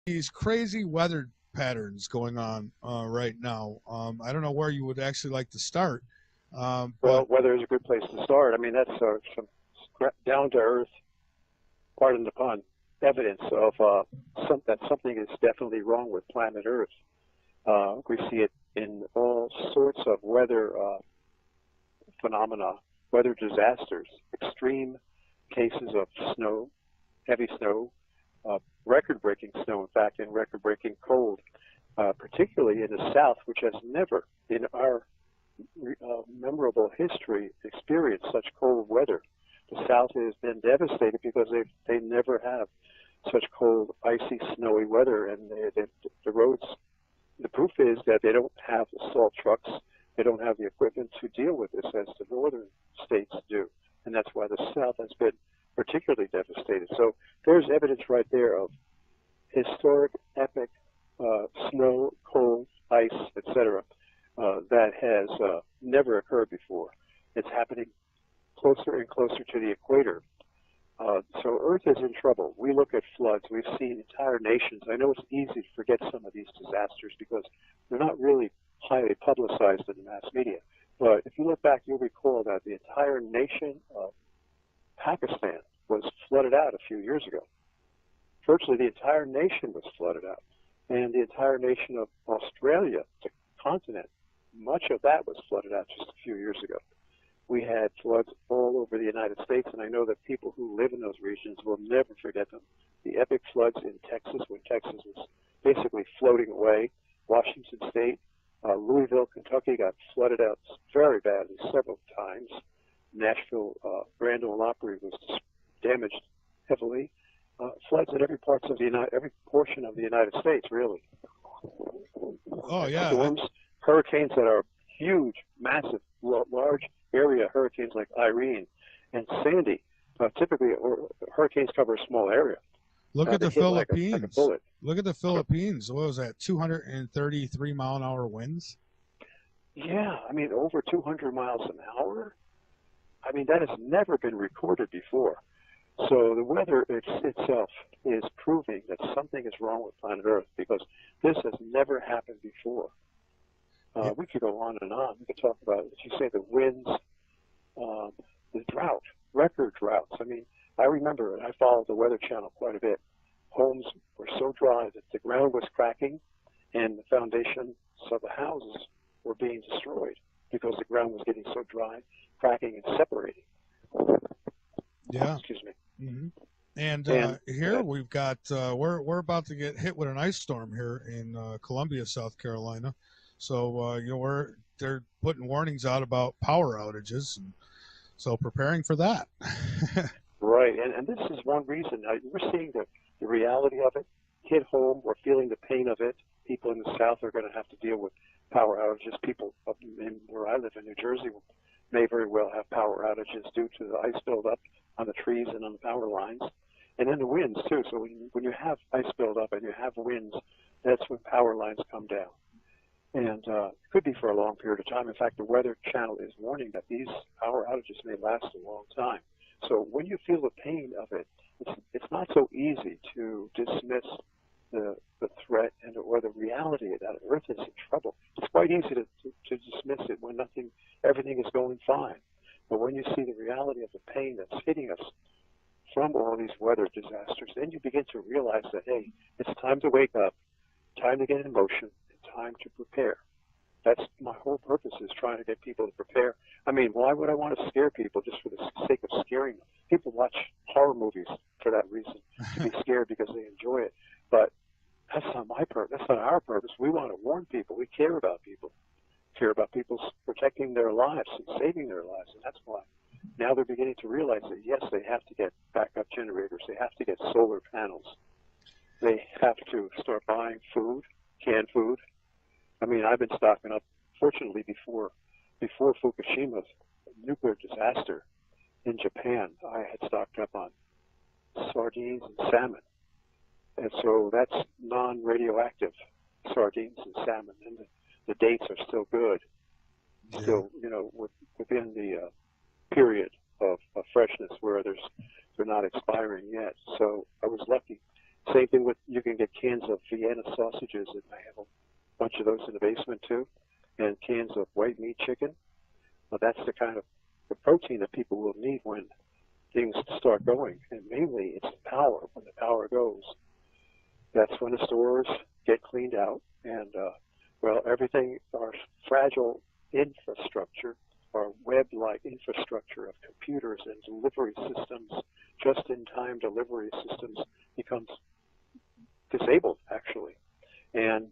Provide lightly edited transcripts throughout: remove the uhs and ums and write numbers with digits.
these crazy weather patterns going on right now. I don't know where you would actually like to start, but Well, weather is a good place to start. I mean, that's some down to earth, pardon the pun, evidence of that something is definitely wrong with planet Earth. We see it in all sorts of weather phenomena, weather disasters, extreme cases of snow, heavy snow, record-breaking snow, in fact, and record-breaking cold, particularly in the South, which has never, in our memorable history, experienced such cold weather. The South has been devastated because they never have such cold, icy, snowy weather, and the roads. The proof is that they don't have assault trucks. They don't have the equipment to deal with this as the northern states do, and that's why the South has been particularly devastated. So there's evidence right there of historic, epic snow, cold, ice, etc. That has never occurred before. It's happening closer and closer to the equator. So Earth is in trouble. We look at floods. We've seen entire nations. I know it's easy to forget some of these disasters because they're not really highly publicized in the mass media. But if you look back, you'll recall that the entire nation of Pakistan was flooded out a few years ago. Virtually the entire nation was flooded out. And the entire nation of Australia, the continent, much of that was flooded out just a few years ago. We had floods all over the United States, and I know that people who live in those regions will never forget them. The epic floods in Texas, when Texas was basically floating away. Washington State, Louisville, Kentucky got flooded out very badly several times. Nashville, Grand Ole Opry was damaged heavily. Floods in every every portion of the United States, really. oh yeah, Storms, hurricanes that are huge, massive, large area hurricanes like Irene and Sandy. Typically, hurricanes cover a small area. look at They the hit like a Philippines. bullet. Look at the Philippines. What was that? 233-mile-an-hour winds. Yeah, I mean, over 200 miles an hour. I mean, that has never been recorded before. So the weather itself is proving that something is wrong with planet Earth because this has never happened before. Yeah. We could go on and on. We could talk about, as you say, the winds, the drought, record droughts. I mean, I remember, and I followed the Weather Channel quite a bit. Homes were so dry that the ground was cracking and the foundations of the houses were being destroyed because the ground was getting so dry, cracking and separating. Yeah. Excuse me. Mm-hmm. And And here we've got we're about to get hit with an ice storm here in Columbia, South Carolina. So they're putting warnings out about power outages, and so preparing for that. right, and this is one reason. We're seeing the reality of it hit home. We're feeling the pain of it. People in the South are going to have to deal with power outages. People up in where I live in New Jersey may very well have power outages due to the ice buildup on the trees and on the power lines, and then the winds too. So when you have ice buildup and you have winds, that's when power lines come down. And it could be for a long period of time. In fact, the Weather Channel is warning that these power outages may last a long time. So when you feel the pain of it, it's not so easy to dismiss the threat or the reality that Earth is in trouble. It's quite easy to dismiss it when everything is going fine. But when you see the reality of the pain that's hitting us from all these weather disasters, then you begin to realize that, hey, it's time to wake up, time to get in motion, time to prepare. That's my whole purpose, is trying to get people to prepare. I mean, why would I want to scare people just for the sake of scaring them? People watch horror movies for that reason, to be scared because they enjoy it. But that's not my purpose. That's not our purpose. We want to warn people. We care about people. Care about people protecting their lives and saving their lives. And that's why now they're beginning to realize that, yes, they have to get backup generators. They have to get solar panels. They have to start buying food, canned food. I mean, I've been stocking up, fortunately, before Fukushima's nuclear disaster in Japan, I had stocked up on sardines and salmon. And so that's non-radioactive sardines and salmon. And the dates are still good, still, within the period of freshness where they're not expiring yet. So I was lucky. Same thing with, you can get cans of Vienna sausages, and I have a bunch of those in the basement too, and cans of white meat chicken. Well, that's the kind of the protein that people will need when things start going, and mainly it's the power. When the power goes, that's when the stores get cleaned out, and well, everything, our fragile infrastructure, our web-like infrastructure of computers and delivery systems, just-in-time delivery systems, becomes disabled, actually. And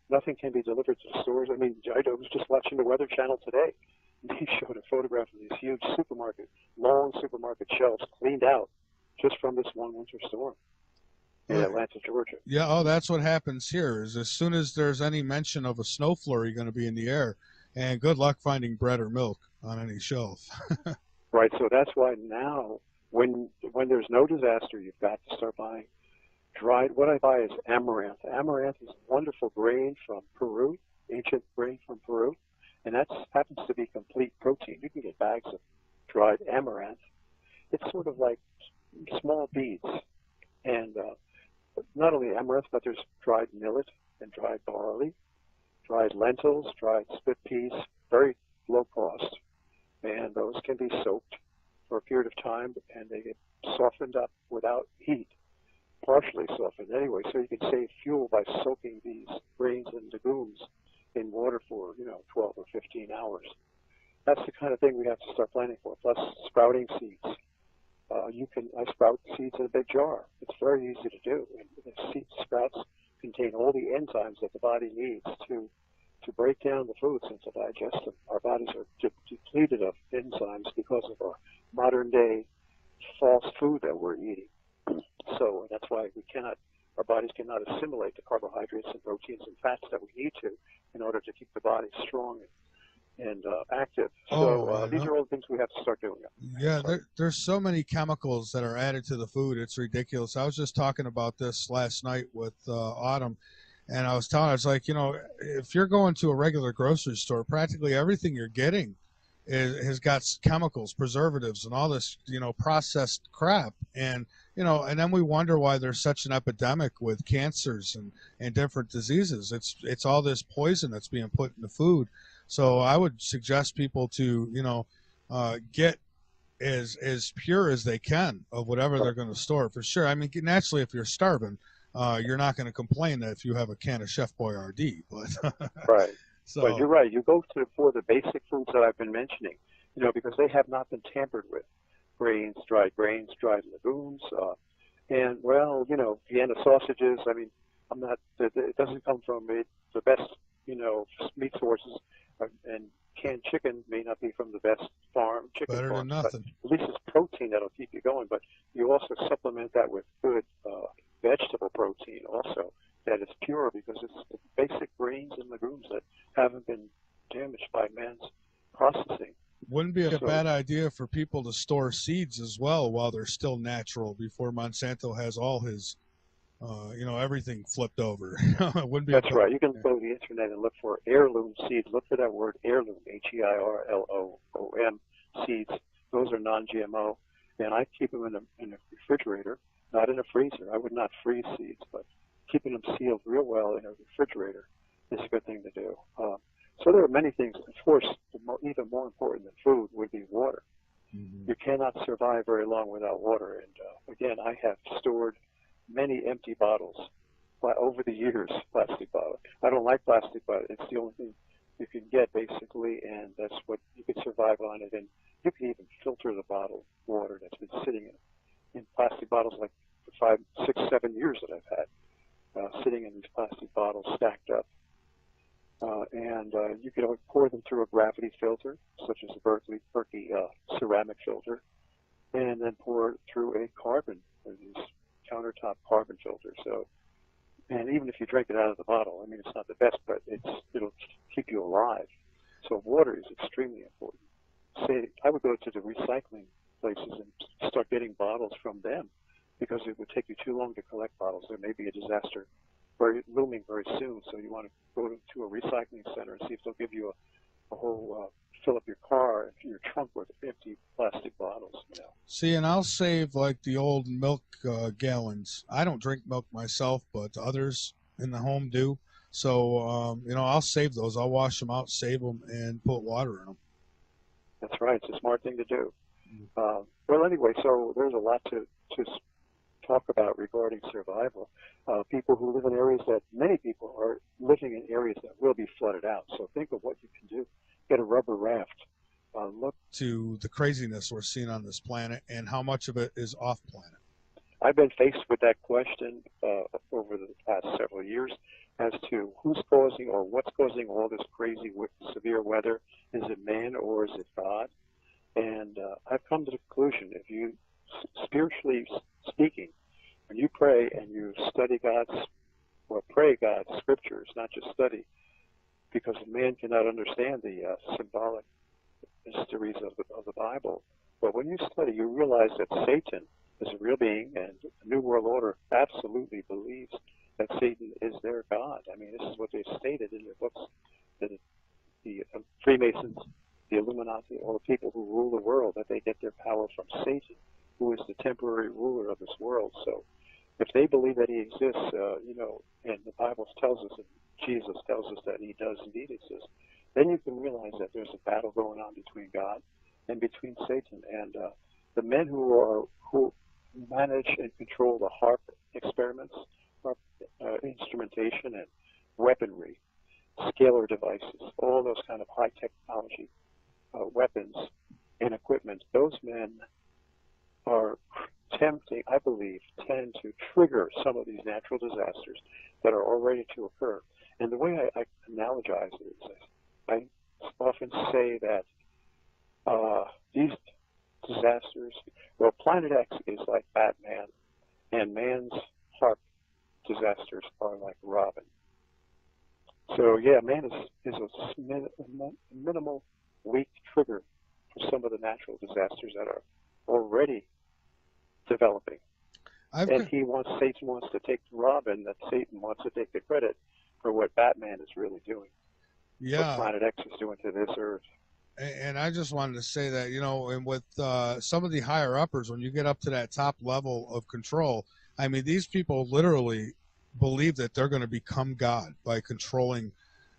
nothing can be delivered to the stores. I mean, I was just watching the Weather Channel today. They showed a photograph of these huge long supermarket shelves cleaned out just from this one winter storm in Atlanta, Georgia. Yeah, oh, that's what happens here, is as soon as there's any mention of a snow flurry going to be in the air, and good luck finding bread or milk on any shelf. Right, so that's why now, when there's no disaster, you've got to start buying dried. What I buy is amaranth. Amaranth is a wonderful grain from Peru, ancient grain from Peru, and that happens to be complete protein. You can get bags of dried amaranth. It's sort of like small beads, and not only amaranth, but there's dried millet and dried barley, dried lentils, dried split peas, very low cost, and those can be soaked for a period of time, and they get softened up without heat, partially softened anyway, so you can save fuel by soaking these grains and legumes in water for 12 or 15 hours. That's the kind of thing we have to start planning for. Plus sprouting seeds. I sprout seeds in a big jar. It's very easy to do. And the seed sprouts contain all the enzymes that the body needs to break down the foods and to digest them. Our bodies are depleted of enzymes because of our modern day false food that we're eating. So that's why our bodies cannot assimilate the carbohydrates and proteins and fats that we need to in order to keep the body strong and active. So these are all the things we have to start doing. Yeah, there's so many chemicals that are added to the food. It's ridiculous. I was just talking about this last night with Autumn, and I was like, if you're going to a regular grocery store, practically everything you're getting has got chemicals, preservatives, and all this, processed crap. And then we wonder why there's such an epidemic with cancers and different diseases. It's all this poison that's being put in the food. So I would suggest people to, get as pure as they can of whatever they're going to store, for sure. I mean, naturally, if you're starving, you're not going to complain that if you have a can of Chef Boyardee. But right. So, but you're right. You go for the basic foods that I've been mentioning, because they have not been tampered with. Dried legumes, and Vienna sausages. I mean, it doesn't come from the best, meat sources, and canned chicken may not be from the best chicken better farms, than nothing. but at least it's protein that'll keep you going. But you also supplement that with good vegetable protein also that is pure, because it's the basic grains and legumes that haven't been damaged by man's processing. Wouldn't be a bad idea for people to store seeds as well while they're still natural before Monsanto has all his, everything flipped over. Wouldn't be. That's right. You can go to the internet and look for heirloom seeds. Look for that word heirloom, Heirloom seeds. Those are non-GMO, and I keep them in a refrigerator, not in a freezer. I would not freeze seeds, but keeping them sealed real well in a refrigerator is a good thing to do. So there are many things. Of course, even more important than food would be water. Mm-hmm. You cannot survive very long without water. And again, I have stored many empty bottles over the years, plastic bottles. I don't like plastic, but it's the only thing you can get, basically, and that's what you can survive on it. And you can even filter the bottled water that's been sitting in plastic bottles, like for 5, 6, 7 years that I've had, sitting in these plastic bottles stacked up. And you can pour them through a gravity filter, such as a Berkey ceramic filter, and then pour it through a these countertop carbon filters. So, and even if you drink it out of the bottle, I mean, it's not the best, but it'll keep you alive. So water is extremely important. Say, I would go to the recycling places and start getting bottles from them, because it would take you too long to collect bottles. There may be a disaster looming very soon, so you want to go to a recycling center and see if they'll give you a whole fill up your car and your trunk with empty plastic bottles. See, and I'll save like the old milk gallons. I don't drink milk myself, but others in the home do. So, I'll save those. I'll wash them out, save them, and put water in them. That's right. It's a smart thing to do. Well, anyway, so there's a lot to talk about regarding survival. People who live in areas that many people are living in areas that will be flooded out. So think of what you can do. Get a rubber raft. Look To the craziness we're seeing on this planet and how much of it is off planet. I've been faced with that question over the past several years as to who's causing or what's causing all this crazy severe weather. Is it man or is it God? And I've come to the conclusion, if you, spiritually speaking, when you pray and you study pray God's scriptures, not just study, because man cannot understand the symbolic mysteries of the Bible. But when you study, you realize that Satan is a real being, and the New World Order absolutely believes that Satan is their God. I mean, this is what they've stated in their books, that the Freemasons, the Illuminati, all the people who rule the world, that they get their power from Satan, who is the temporary ruler of this world. So if they believe that he exists, and the Bible tells us, and Jesus tells us that he does indeed exist, then you can realize that there's a battle going on between God and between Satan. And the men who manage and control the HARP experiments, instrumentation and weaponry, scalar devices, all those kind of high technology weapons and equipment, those men are tempting, I believe, tend to trigger some of these natural disasters that are already to occur. And the way I analogize it is I often say that these disasters, well, Planet X is like Batman, and man's HARP disasters are like Robin. So, yeah, man is a minimal, weak trigger for some of the natural disasters that are already developing. Satan wants to take Robin, that Satan wants to take the credit for what Batman is really doing. Yeah. What Planet X is doing to this Earth. And I just wanted to say that, and with some of the higher uppers, when you get up to that top level of control, I mean, these people literally believe that they're going to become God by controlling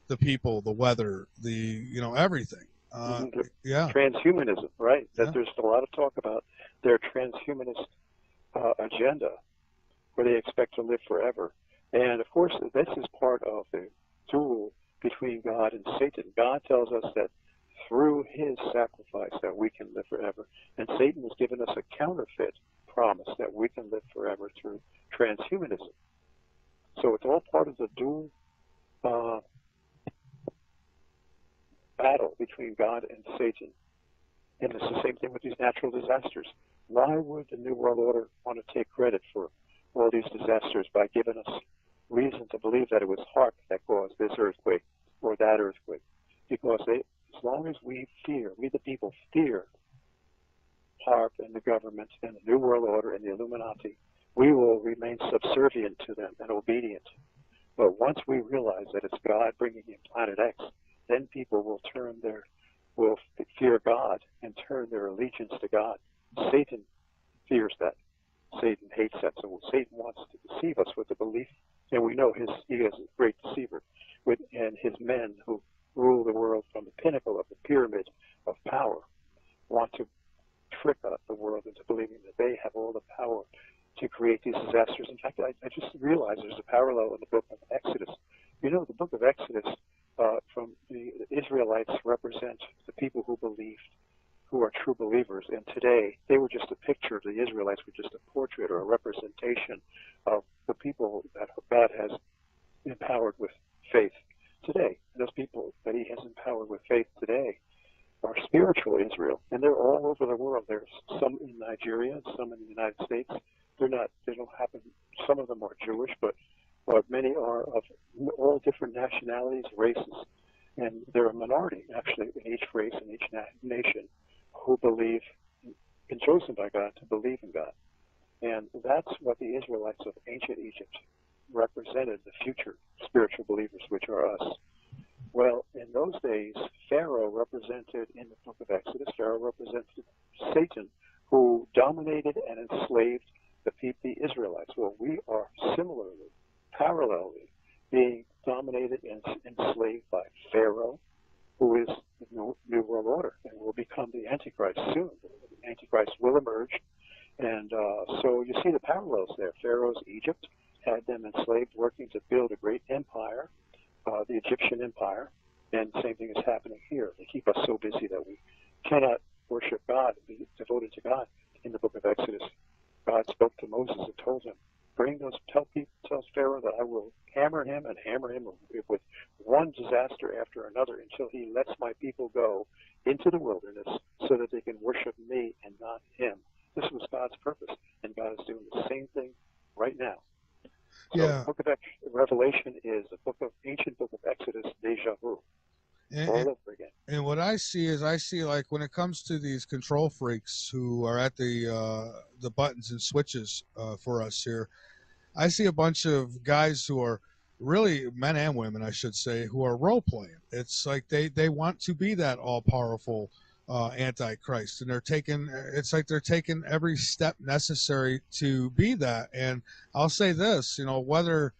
the people, the weather, everything. Yeah. Transhumanism, right? That there's a lot of talk about their transhumanist agenda, where they expect to live forever. And of course, this is part of the duel between God and Satan. God tells us that through his sacrifice that we can live forever. And Satan has given us a counterfeit promise that we can live forever through transhumanism. So it's all part of the dual battle between God and Satan. And it's the same thing with these natural disasters. Why would the New World Order want to take credit for all these disasters by giving us reason to believe that it was HARP that caused this earthquake or that earthquake? Because as long as we the people fear HARP and the government and the New World Order and the Illuminati, we will remain subservient to them and obedient. But once we realize that it's God bringing in Planet X, then people will fear God and turn their allegiance to God. Satan fears that. Satan hates that. So Satan wants to deceive us with the belief, and we know he is a great deceiver, and his men who rule the world from the pinnacle of the pyramid of power want to trick the world into believing that they have all the power to create these disasters. In fact, I just realized there's a parallel in the book of Exodus. The book of Exodus, from the Israelites represent the people who believed, who are true believers. And today, they were just a picture of the Israelites, were just a portrait or a representation of the people that God has empowered with faith today. And those people that he has empowered with faith today are spiritual Israel, and they're all over the world. There's some in Nigeria, some in the United States. They don't happen, some of them are Jewish, but many are of all different nationalities, races, and they're a minority, actually, in each race and each nation who believe, been chosen by God to believe in God. And that's what the Israelites of ancient Egypt represented, the future spiritual believers, which are us. Well, in those days, Pharaoh represented, in the book of Exodus, Pharaoh represented Satan, who dominated and enslaved the Israelites. Well, we are similarly, parallelly, being dominated and enslaved by Pharaoh, who is the New World Order, and will become the Antichrist soon. The Antichrist will emerge, and so you see the parallels there. Pharaoh's Egypt had them enslaved, working to build a great empire, the Egyptian empire, and the same thing is happening here. They keep us so busy that we cannot worship God, be devoted to God. In the book of Exodus, God spoke to Moses and told him, tell Pharaoh that I will hammer him with one disaster after another until he lets my people go into the wilderness so that they can worship me and not him. This was God's purpose, and God is doing the same thing right now. So Yeah. the book of Revelation is the ancient book of Exodus deja vu, all over again. And what I see like when it comes to these control freaks who are at the buttons and switches for us here, I see a bunch of guys who are really men and women, I should say, who are role playing. It's like they want to be that all powerful Antichrist, and it's like they're taking every step necessary to be that. And I'll say this, whether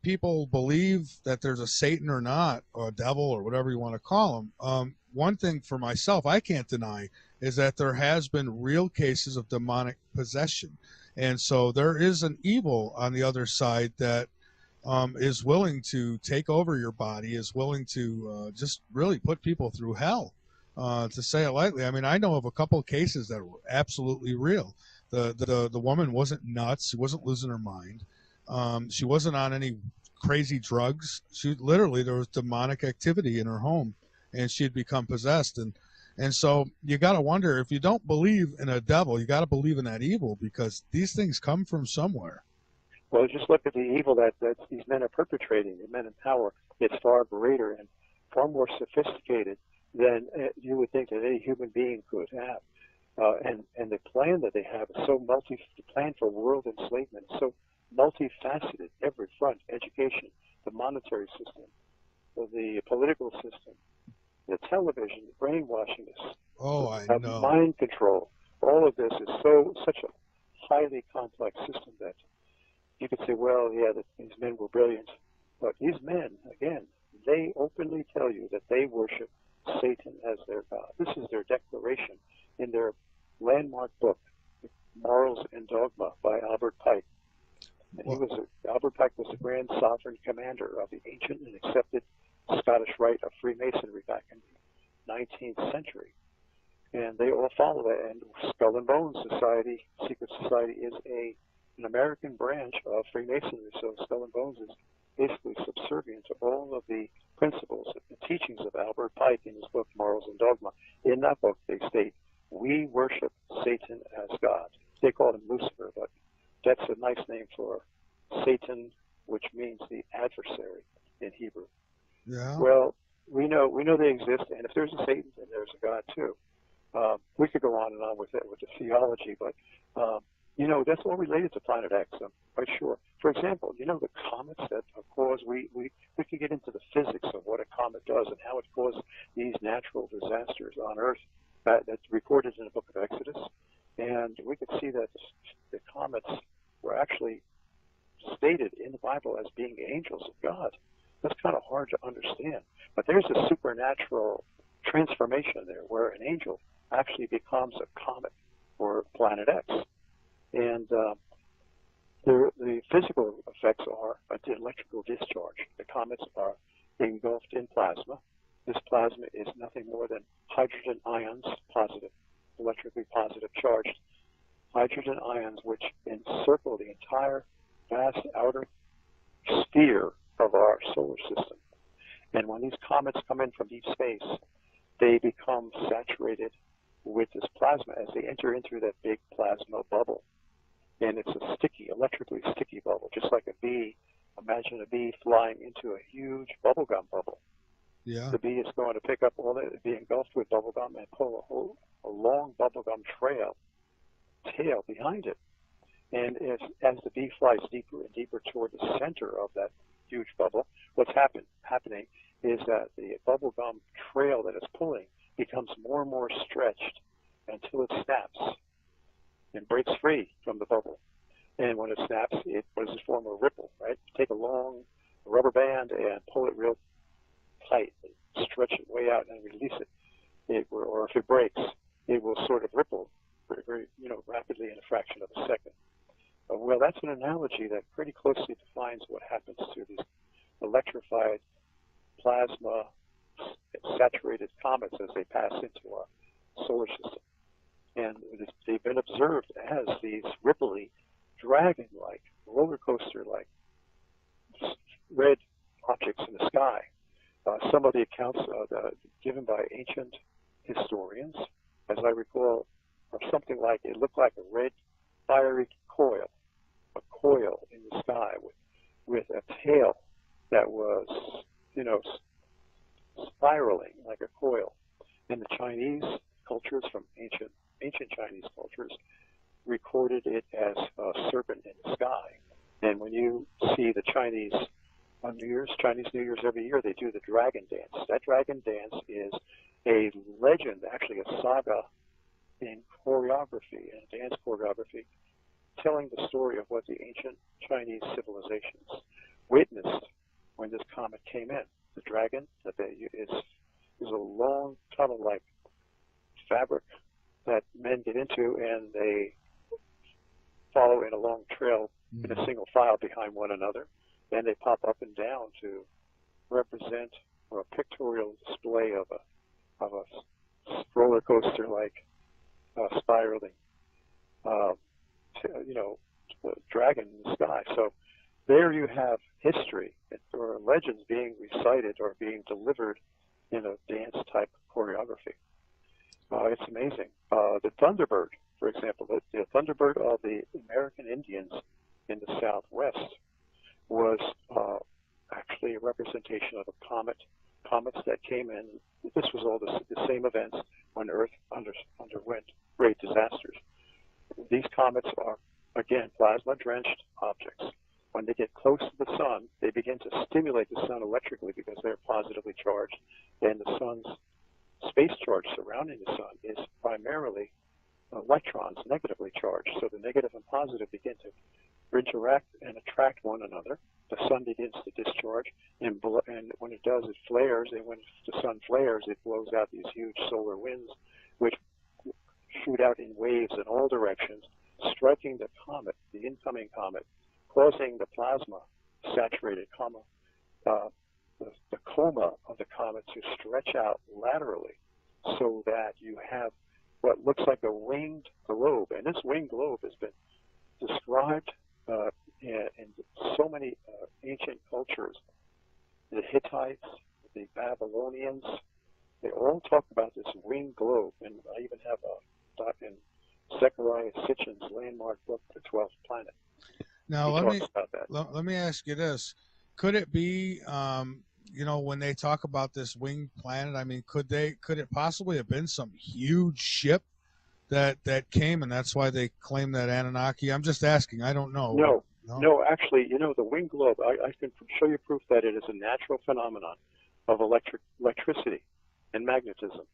people believe that there's a Satan or not, or a devil or whatever you want to call him. One thing for myself I can't deny is that there has been real cases of demonic possession. And so there is an evil on the other side that is willing to take over your body, is willing to just really put people through hell, to say it lightly. I mean, I know of a couple of cases that were absolutely real. The woman wasn't nuts. She wasn't losing her mind. She wasn't on any crazy drugs. There was demonic activity in her home, and she had become possessed. And so you got to wonder, if you don't believe in a devil, you got to believe in that evil, because these things come from somewhere. Well, just look at the evil that these men are perpetrating. The men in power, it's far greater and far more sophisticated than you would think that any human being could have. And the plan that they have is the plan for world enslavement is so multifaceted, every front: education, the monetary system, the political system, the television, the brainwashing, mind control. All of this is such a highly complex system that you could say, well, yeah, these men were brilliant. But these men, again, they openly tell you that they worship Satan as their God. This is their declaration in their landmark book, Morals and Dogma, by Albert Pike. And Albert Pike was the grand sovereign commander of the ancient and accepted Scottish rite of Freemasonry back in the 19th century. And they all follow that. And Skull and Bones Society, secret society, is an American branch of Freemasonry. So Skull and Bones is basically subservient to all of the principles and teachings of Albert Pike in his book, Morals and Dogma. In that book, they state, we worship Satan as God. They call him Lucifer, but that's a nice name for Satan, which means the adversary in Hebrew. Yeah. Well, we know they exist, and if there's a Satan, then there's a God too. We could go on and on with the theology, but that's all related to Planet X. I'm quite sure. For example, the comets that cause we could get into the physics of what a comet does and how it caused these natural disasters on Earth that's recorded in the book of Exodus. And we could see that the comets were actually stated in the Bible as being angels of God. That's kind of hard to understand. But there's a supernatural transformation there where an angel actually becomes a comet or Planet X. And the physical effects are an electrical discharge. The comets are engulfed in plasma. This plasma is nothing more than hydrogen ions, positive, electrically positive charged hydrogen ions, which encircle the entire vast outer sphere of our solar system. And when these comets come in from deep space, they become saturated with this plasma as they enter into that big plasma bubble. And it's a electrically sticky bubble, just like a bee. Imagine a bee flying into a huge bubblegum bubble. Yeah. The bee is going to pick up all that, be engulfed with bubblegum and pull a long bubblegum tail behind it. And as the bee flies deeper and deeper toward the center of that huge bubble, what's happening is that the bubblegum trail that it's pulling becomes more and more stretched until it snaps. breaks free from the bubble. And when it snaps, it what does it form? A ripple, right? Take a long rubber band and pull it real tight, and stretch it way out and release it. Or if it breaks, it will sort of ripple very, very, rapidly in a fraction of a second. Well, that's an analogy that pretty closely defines what happens to these electrified plasma saturated comets as they pass into our solar system. And they've been observed as these ripply, dragon-like, roller coaster-like red objects in the sky. Some of the accounts given by ancient historians, as I recall, are something like it looked like a red fiery coil, a coil in the sky with a tail that was, spiraling like a coil. And the Chinese cultures from ancient Chinese cultures recorded it as a serpent in the sky. And when you see the Chinese Chinese New Year's every year, they do the dragon dance. That dragon dance is a legend, actually a saga in choreography and dance choreography, telling the story of what the ancient Chinese civilizations witnessed when this comet came in. The dragon is a long tunnel-like fabric that men get into, and they follow in a long trail in a single file behind one another. And they pop up and down to represent or a pictorial display of a roller coaster-like spiraling, dragon in the sky. So there you have history or legends being recited or being delivered in a dance-type choreography. It's amazing. The Thunderbird, for example, the Thunderbird of the American Indians in the Southwest was actually a representation of comets that came in. This was all the same events when Earth underwent great disasters. These comets are, again, plasma-drenched objects. When they get close to the sun, they begin to stimulate the sun electrically because they're positively charged, and the sun's space charge surrounding the sun is primarily electrons negatively charged. So the negative and positive begin to interact and attract one another. The sun begins to discharge, and when it does, it flares, and when the sun flares, it blows out these huge solar winds, which shoot out in waves in all directions, striking the comet, the incoming comet, causing the plasma saturated the coma of the comet to stretch out laterally so that you have what looks like a winged globe. And this winged globe has been described in so many ancient cultures. The Hittites, the Babylonians, they all talk about this winged globe. And I even have a doc in Zechariah Sitchin's landmark book, The 12th Planet. Now, let me ask you this. Could it be, when they talk about this winged planet, I mean, could it possibly have been some huge ship that came, and that's why they claim that Anunnaki? I'm just asking. I don't know. No, actually, the winged globe, I can show you proof that it is a natural phenomenon of electricity and magnetism.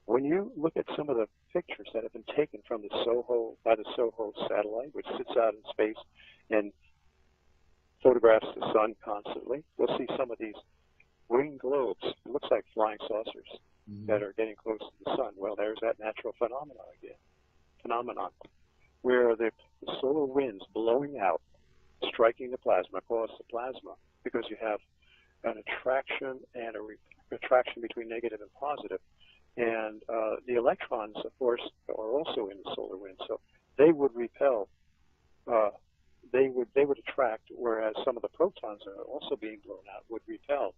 When you look at some of the pictures that have been taken from the Soho satellite, which sits out in space and photographs the sun constantly, you'll see some of these winged globes. It looks like flying saucers that are getting close to the sun. Well, there's that natural phenomenon where the solar winds blowing out, striking the plasma, cause the plasma, because you have an attraction and a attraction between negative and positive. And the electrons, of course, are also in the solar wind, so they would repel. They would attract, whereas some of the protons that are also being blown out would repel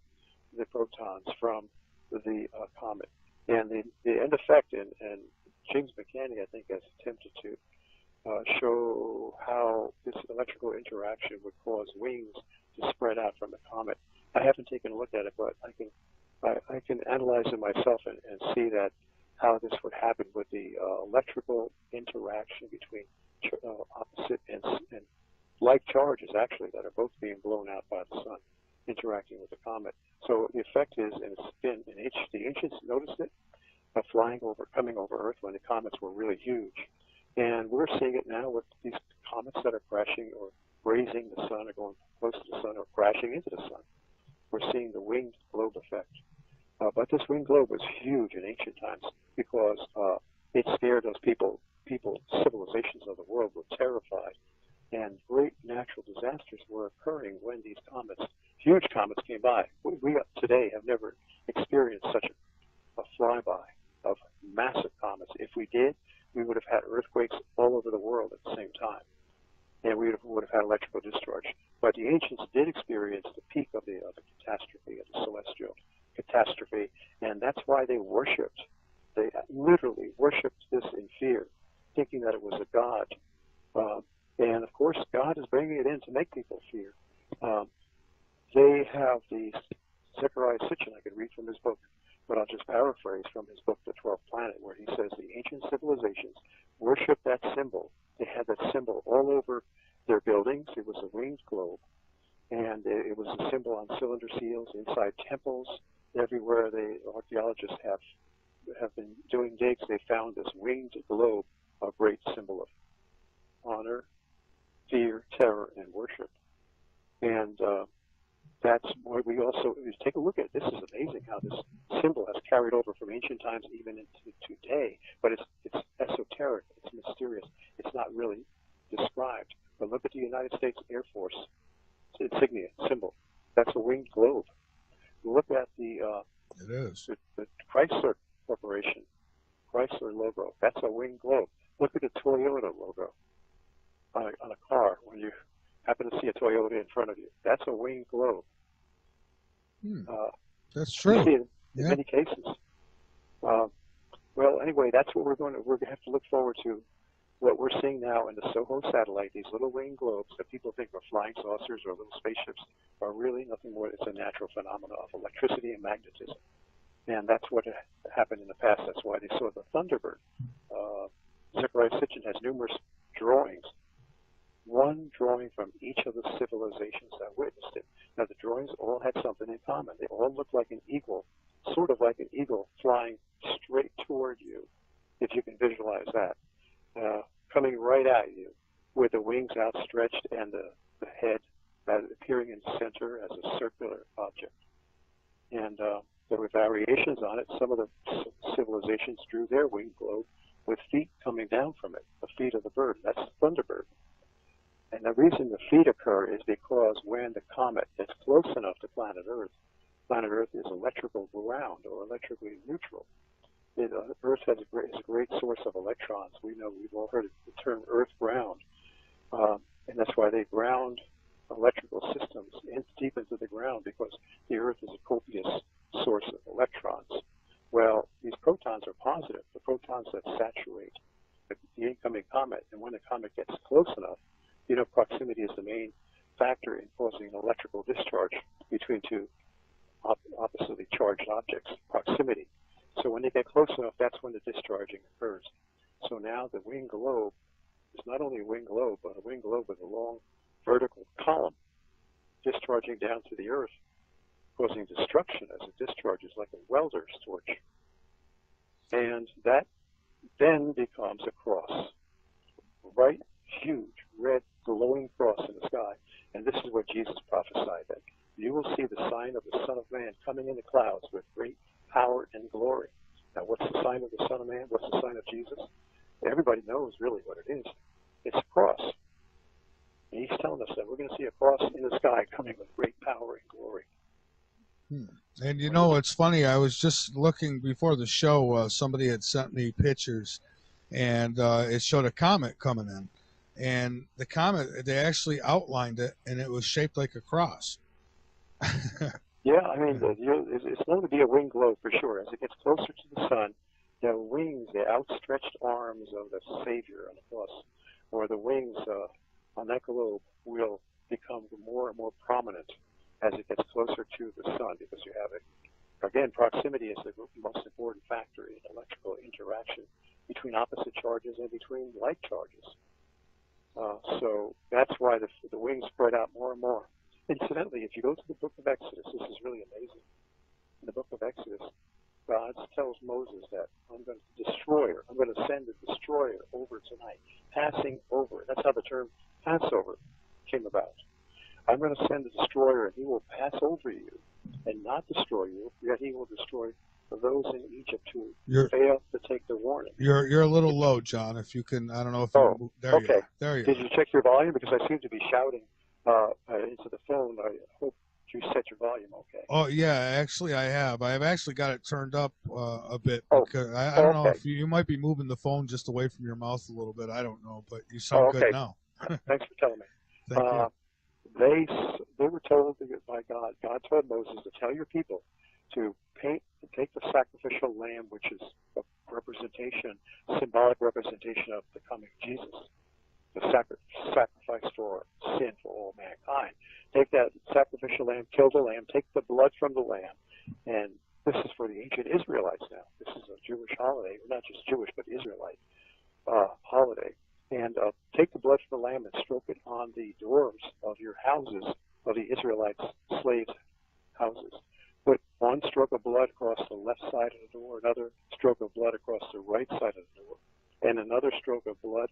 the protons from the comet. And the end effect, and James McCanney, I think, has attempted to show how this electrical interaction would cause wings to spread out from the comet. I haven't taken a look at it, but I can analyze it myself and see that how this would happen with the electrical interaction between opposite and like charges, actually, that are both being blown out by the sun, interacting with the comet. So the effect is, and it's been, the ancients noticed it, coming over Earth when the comets were really huge. And we're seeing it now with these comets that are crashing or grazing the sun or going close to the sun or crashing into the sun. We're seeing the winged globe effect. But this winged globe was huge in ancient times because it scared those people, civilizations of the world were terrified. And great natural disasters were occurring when these comets, huge comets, came by. We today have never experienced such a flyby of massive comets. If we did, we would have had earthquakes all over the world at the same time, and we would have had electrical discharge. But the ancients did experience the peak of the catastrophe, of the celestial catastrophe, and that's why they worshipped. They literally worshipped this in fear, thinking that it was a god. And of course, God is bringing it in to make people fear. They have the Zechariah Sitchin, I could read from his book, but I'll just paraphrase from his book, The 12th Planet, where he says the ancient civilizations worshipped that symbol. They had that symbol all over their buildings. It was a winged globe, and it was a symbol on cylinder seals, inside temples, everywhere. The archaeologists have been doing digs. They found this winged globe, a great symbol of honor, fear, terror, and worship. And that's why we also take a look at. This is amazing how this symbol has carried over from ancient times even into today. But it's esoteric, it's mysterious, it's not really described. But look at the United States Air Force insignia symbol. That's a winged globe. Look at the Chrysler Corporation, Chrysler logo. That's a winged globe. Look at the Toyota logo on a car when you happen to see a Toyota in front of you. That's a winged globe. That's true. You see it in many cases. Well, anyway, that's what we're going to have to look forward to. What we're seeing now in the SOHO satellite, these little winged globes that people think are flying saucers or little spaceships, are really nothing more. It's a natural phenomenon of electricity and magnetism. And that's what happened in the past. That's why they saw the Thunderbird. Zechariah Sitchin has numerous drawings. One drawing from each of the civilizations that witnessed it. Now, the drawings all had something in common. They all looked like an eagle, sort of like an eagle flying straight toward you, if you can visualize that, coming right at you with the wings outstretched and the head appearing in the center as a circular object. And there were variations on it. Some of the civilizations drew their winged globe with feet coming down from it, the feet of the bird. That's the Thunderbird. And the reason the feet occur is because when the comet gets close enough to planet Earth is electrical ground or electrically neutral. Earth is a great source of electrons. We know, we've all heard the term Earth ground. And that's why they ground electrical systems deep into the ground, because the Earth is a copious source of electrons. Well, these protons are positive, the protons that saturate the incoming comet. And when the comet gets close enough, you know, proximity is the main factor in causing an electrical discharge between two oppositely charged objects, proximity. So when they get close enough, that's when the discharging occurs. So now the winged globe is not only a winged globe, but a winged globe with a long vertical column discharging down to the Earth, causing destruction as it discharges like a welder's torch. And that then becomes a cross, right? Huge, red, glowing cross in the sky. And this is what Jesus prophesied, that you will see the sign of the Son of Man coming in the clouds with great power and glory. Now, what's the sign of the Son of Man? What's the sign of Jesus? Everybody knows really what it is. It's a cross. And he's telling us that we're going to see a cross in the sky coming with great power and glory. And you know, it's funny, I was just looking before the show, somebody had sent me pictures, and it showed a comet coming in. And the comet, they actually outlined it, and it was shaped like a cross. Yeah, I mean, it's known to be a winged globe for sure. As it gets closer to the sun, the wings, the outstretched arms of the Savior on the cross, or the wings on that globe, will become more and more prominent as it gets closer to the sun, because you have it. Again, proximity is the most important factor in electrical interaction between opposite charges and between like charges. So that's why the wings spread out more and more. Incidentally, if you go to the book of Exodus, this is really amazing. In the book of Exodus, God tells Moses that I'm going to send a destroyer over tonight, passing over. That's how the term Passover came about. I'm going to send a destroyer, and he will pass over you and not destroy you, yet he will destroy those in Egypt who fail to take the warning. You're a little low, John. If you can, I don't know if you. Oh, there okay. You are. There you Did you check your volume? Because I seem to be shouting into the phone. I hope you set your volume okay. Oh yeah, actually I have. I have actually got it turned up a bit because I don't know if you might be moving the phone just away from your mouth a little bit. I don't know, but you sound good now. Thanks for telling me. Thank you. They were told by God. God told Moses to tell your people to take the sacrificial lamb, which is a symbolic representation of the coming of Jesus, the sacrifice for sin for all mankind. Take that sacrificial lamb, kill the lamb, take the blood from the lamb, and this is for the ancient Israelites now. This is a Jewish holiday, not just Jewish, but Israelite holiday. And take the blood from the lamb and stroke it on the doors of your houses, of the Israelites' slaves' houses. Put one stroke of blood across the left side of the door, another stroke of blood across the right side of the door, and another stroke of blood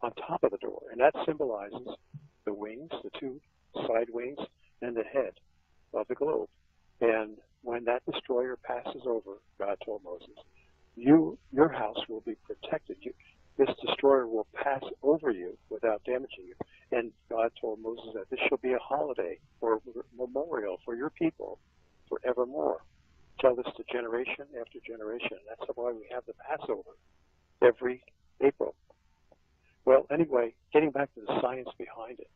on top of the door. And that symbolizes the wings, the two side wings, and the head of the globe. And when that destroyer passes over, God told Moses, your house will be protected. This destroyer will pass over you without damaging you. And God told Moses that this shall be a holiday or memorial for your people forevermore. Tell this to generation after generation. That's why we have the Passover every April. Well, anyway, getting back to the science behind it,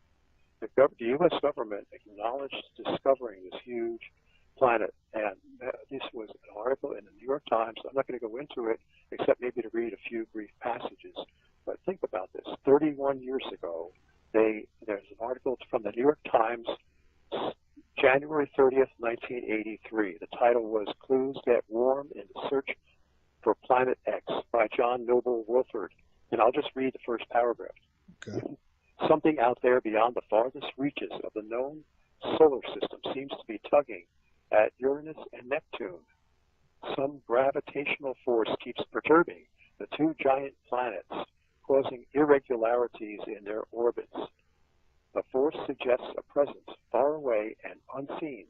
the U.S. government acknowledged discovering this huge planet, and this was an article in the New York Times. I'm not going to go into it, except maybe to read a few brief passages. But think about this. 31 years ago, there's an article from the New York Times, January 30th, 1983. The title was Clues Get Warm in the Search for Planet X by John Noble Wilford. And I'll just read the first paragraph. Okay. Something out there beyond the farthest reaches of the known solar system seems to be tugging at Uranus and Neptune. Some gravitational force keeps perturbing the two giant planets, causing irregularities in their orbits. The force suggests a presence far away and unseen,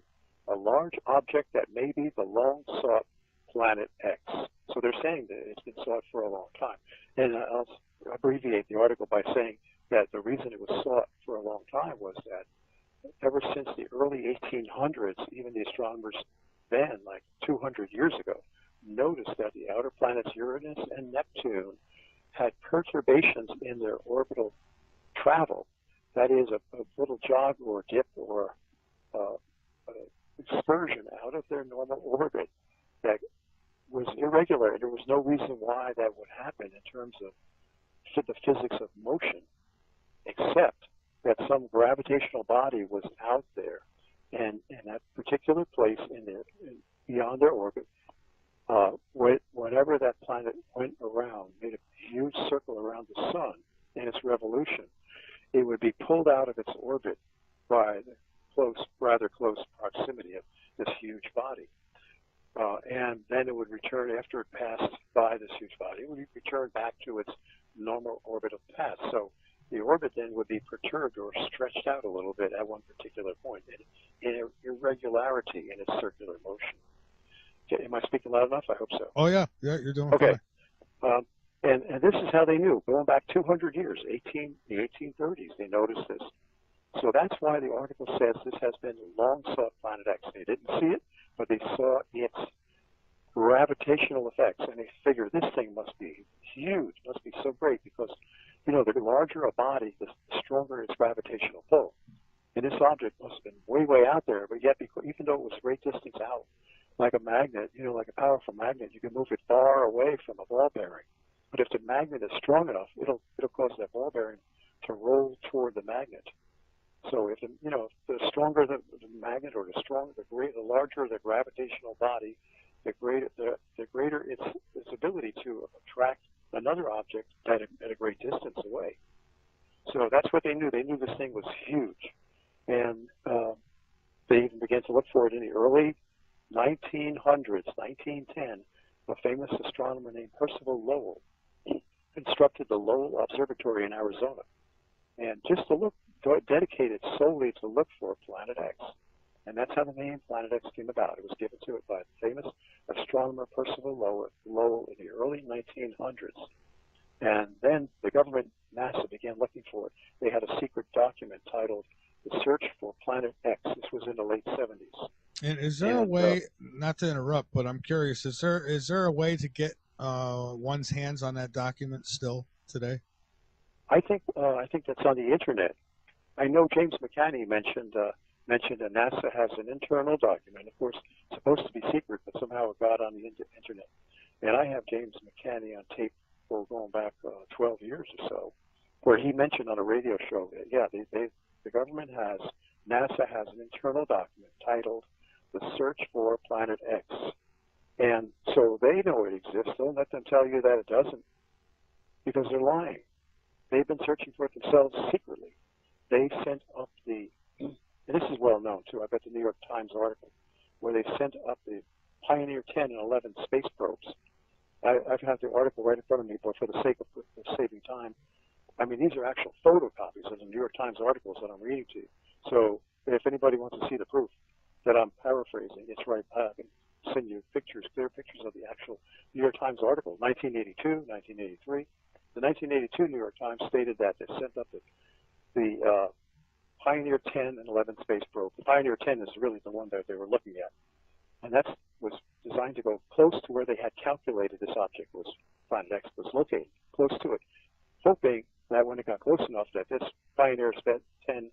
a large object that may be the long-sought Planet X. So they're saying that it's been sought for a long time. And I'll abbreviate the article by saying that the reason it was sought for a long time was that ever since the early 1800s, even the astronomers then, like 200 years ago, noticed that the outer planets Uranus and Neptune had perturbations in their orbital travel. That is, a little jog or dip or excursion out of their normal orbit that was irregular. There was no reason why that would happen in terms of the physics of motion, except that some gravitational body was out there, and in that particular place beyond their orbit, whenever that planet went around, made a huge circle around the sun in its revolution, it would be pulled out of its orbit by the rather close proximity of this huge body. And then it would return, after it passed by this huge body, it would return back to its normal orbital path. So the orbit then would be perturbed or stretched out a little bit at one particular point in irregularity in its circular motion. Okay, am I speaking loud enough? I hope so. Oh, yeah. Yeah, you're doing okay. Fine. And this is how they knew. Going back 200 years, the 1830s, they noticed this. So that's why the article says this has been long sought Planet X. They didn't see it, but they saw its gravitational effects, and they figured this thing must be huge, must be so great, because, you know, the larger a body, the stronger its gravitational pull. And this object must have been way, way out there, but yet, even though it was a great distance out, like a magnet, you know, like a powerful magnet, you can move it far away from a ball bearing. But if the magnet is strong enough, it'll cause that ball bearing to roll toward the magnet. So if the stronger the magnet, or the larger the gravitational body, the greater its ability to attract another object at a great distance away. So that's what they knew. They knew this thing was huge, and they even began to look for it in the early 1900s, 1910, a famous astronomer named Percival Lowell constructed the Lowell Observatory in Arizona, and just to look, dedicated solely to look for Planet X. And that's how the name Planet X came about. It was given to it by the famous astronomer Percival Lowell in the early 1900s. And then the government, NASA, began looking for it. They had a secret document titled The Search for Planet X. This was in the late 70s. And is there a way, not to interrupt, but I'm curious, is there a way to get one's hands on that document still today? I think that's on the internet. I know James McCanney mentioned that NASA has an internal document. Of course, it's supposed to be secret, but somehow it got on the internet. And I have James McCanney on tape for going back 12 years or so, where he mentioned on a radio show that, yeah, the government NASA has an internal document titled The Search for Planet X. And so they know it exists. Don't let them tell you that it doesn't, because they're lying. They've been searching for it themselves secretly. They sent up and this is well known too, I bet the New York Times article, where they sent up the Pioneer 10 and 11 space probes. I've had the article right in front of me, but for the sake of saving time, I mean, these are actual photocopies of the New York Times articles that I'm reading to you. So if anybody wants to see the proof that I'm paraphrasing, it's right. I can send you clear pictures of the actual New York Times article, 1982, 1983. The 1982 New York Times stated that they sent up the Pioneer 10 and 11 space probe. The Pioneer 10 is really the one that they were looking at. And that was designed to go close to where they had calculated this object Planet X was located, close to it, hoping that when it got close enough that this Pioneer 10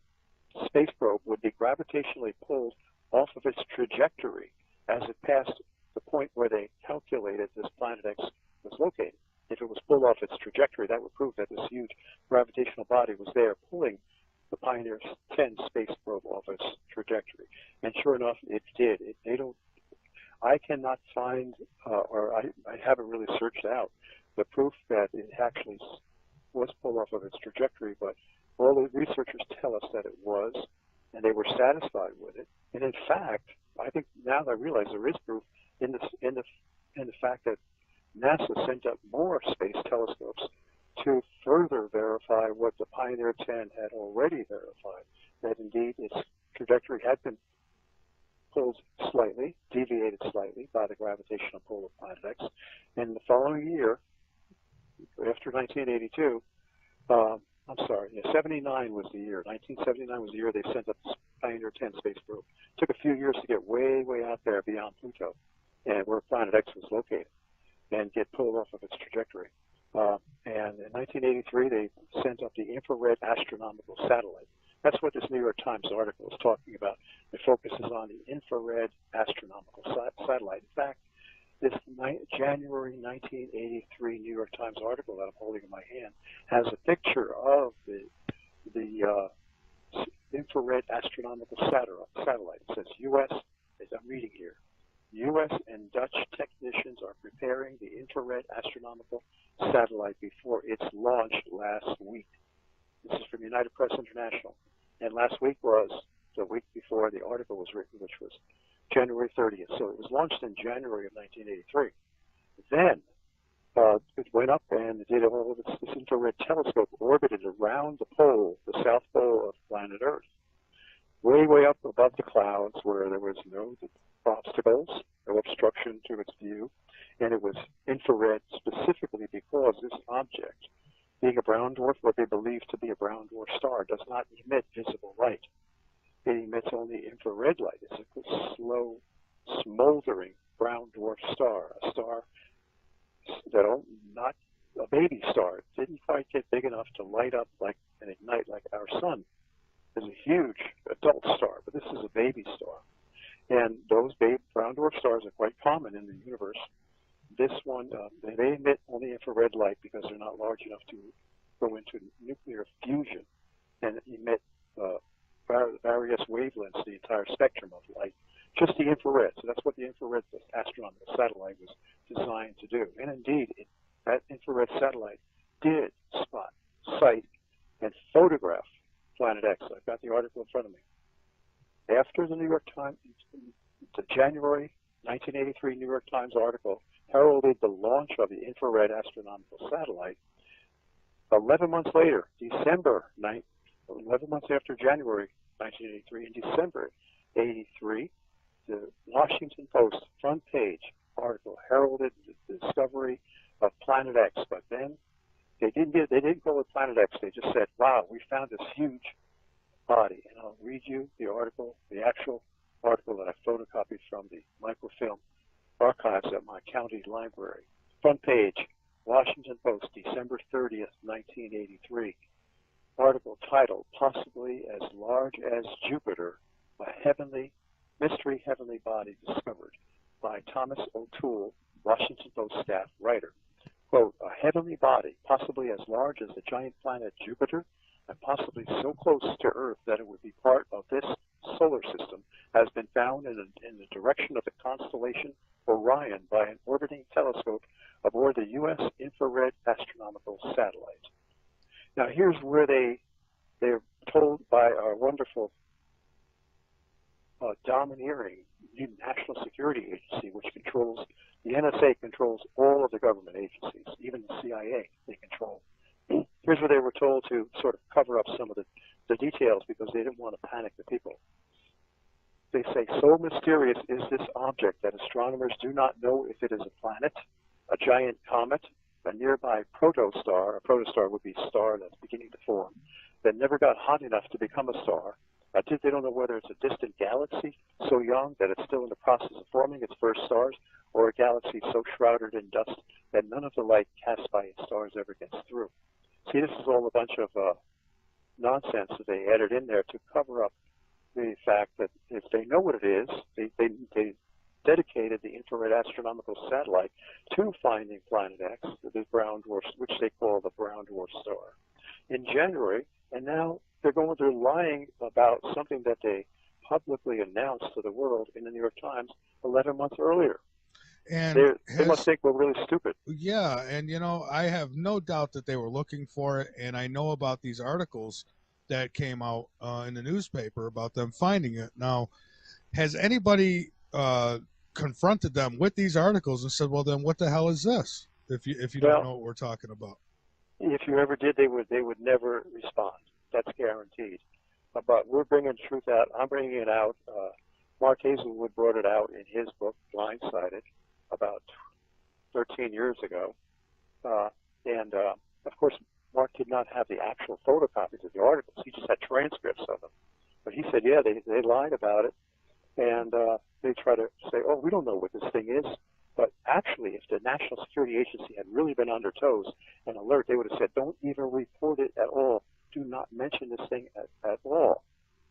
space probe would be gravitationally pulled off of its trajectory as it passed the point where they calculated this Planet X was located. If it was pulled off its trajectory, that would prove that this huge gravitational body was there pulling the Pioneer 10 space probe off its trajectory. And sure enough, it did. I cannot find, or I haven't really searched out the proof that it actually was pulled off of its trajectory, but all the researchers tell us that it was, and they were satisfied with it. And in fact, I think now that I realize there is proof in the fact that NASA sent up more space telescopes to further verify what the Pioneer 10 had already verified, that indeed its trajectory had been pulled slightly, deviated slightly by the gravitational pull of Planet X. And the following year, after 1982, 79 was the year. 1979 was the year they sent up the Pioneer 10 space probe. It took a few years to get way, way out there beyond Pluto, and where Planet X was located, and get pulled off of its trajectory. And in 1983, they sent up the infrared astronomical satellite. That's what this New York Times article is talking about. It focuses on the infrared astronomical satellite. In fact, this January 1983 New York Times article that I'm holding in my hand has a picture of the infrared astronomical satellite. It says U.S., as I'm reading here, U.S. and Dutch technicians are preparing the infrared astronomical satellite before its launch last week. This is from United Press International. And last week was the week before the article was written, which was January 30th. So it was launched in January of 1983. Then it went up and it did all of this infrared telescope orbited around the pole, the south pole of planet Earth, way, way up above the clouds where there was no obstacles, no obstruction to its view. And it was infrared specifically because this object, being a brown dwarf, what they believe to be a brown dwarf star, does not emit visible light. It emits only infrared light. It's a slow, smoldering brown dwarf star, a star that not a baby star. It didn't quite get big enough to light up like and ignite like our sun. It's a huge adult star, but this is a baby star. And those brown dwarf stars are quite common in the universe. This one, they emit only infrared light because they're not large enough to go into nuclear fusion and emit various wavelengths, the entire spectrum of light, just the infrared. So that's what the infrared astronomical satellite was designed to do. And indeed, that infrared satellite did spot, sight, and photograph Planet X. I've got the article in front of me. After the New York Times, the January 1983 New York Times article heralded the launch of the infrared astronomical satellite. 11 months later, 11 months after January 1983, in December 83, the Washington Post front page article heralded the discovery of Planet X. But then they didn't call it Planet X. They just said, "Wow, we found this huge body." And I'll read you the article, the actual article that I photocopied from the microfilm archives at my county library. Front page, Washington Post, December 30th, 1983. Article titled, "Possibly as Large as Jupiter, a Mystery Heavenly Body Discovered," by Thomas O'Toole, Washington Post staff writer. Quote, "A heavenly body, possibly as large as the giant planet Jupiter, and possibly so close to Earth that it would be part of this solar system, has been found in the direction of the constellation Orion by an orbiting telescope aboard the U.S. infrared astronomical satellite." Now here's where they're told by our wonderful domineering National Security Agency, which controls, the NSA controls all of the government agencies, even the CIA they control. Here's where they were told to sort of cover up some of the details because they didn't want to panic the people. They say, "So mysterious is this object that astronomers do not know if it is a planet, a giant comet, a nearby protostar," a protostar would be a star that's beginning to form, "that never got hot enough to become a star. They don't know whether it's a distant galaxy so young that it's still in the process of forming its first stars, or a galaxy so shrouded in dust that none of the light cast by its stars ever gets through." See, this is all a bunch of nonsense that they added in there to cover up the fact that if they know what it is, they dedicated the infrared astronomical satellite to finding Planet X, the brown dwarf, which they call the brown dwarf star, in January, and now they're lying about something that they publicly announced to the world in the New York Times 11 months earlier. And they must think we're really stupid. Yeah, and I have no doubt that they were looking for it, and I know about these articles that came out in the newspaper about them finding it. Now, has anybody confronted them with these articles and said, "Well, then what the hell is this?" If you don't know what we're talking about. If you ever did, they would never respond. That's guaranteed. But we're bringing truth out. I'm bringing it out. Mark Hazelwood brought it out in his book, Blindsided, about 13 years ago. Of course, Mark did not have the actual photocopies of the articles. He just had transcripts of them. But he said, yeah, they lied about it. And they try to say, "Oh, we don't know what this thing is." But actually, if the National Security Agency had really been on their toes and alert, they would have said, "Don't even report it at all. Do not mention this thing at all."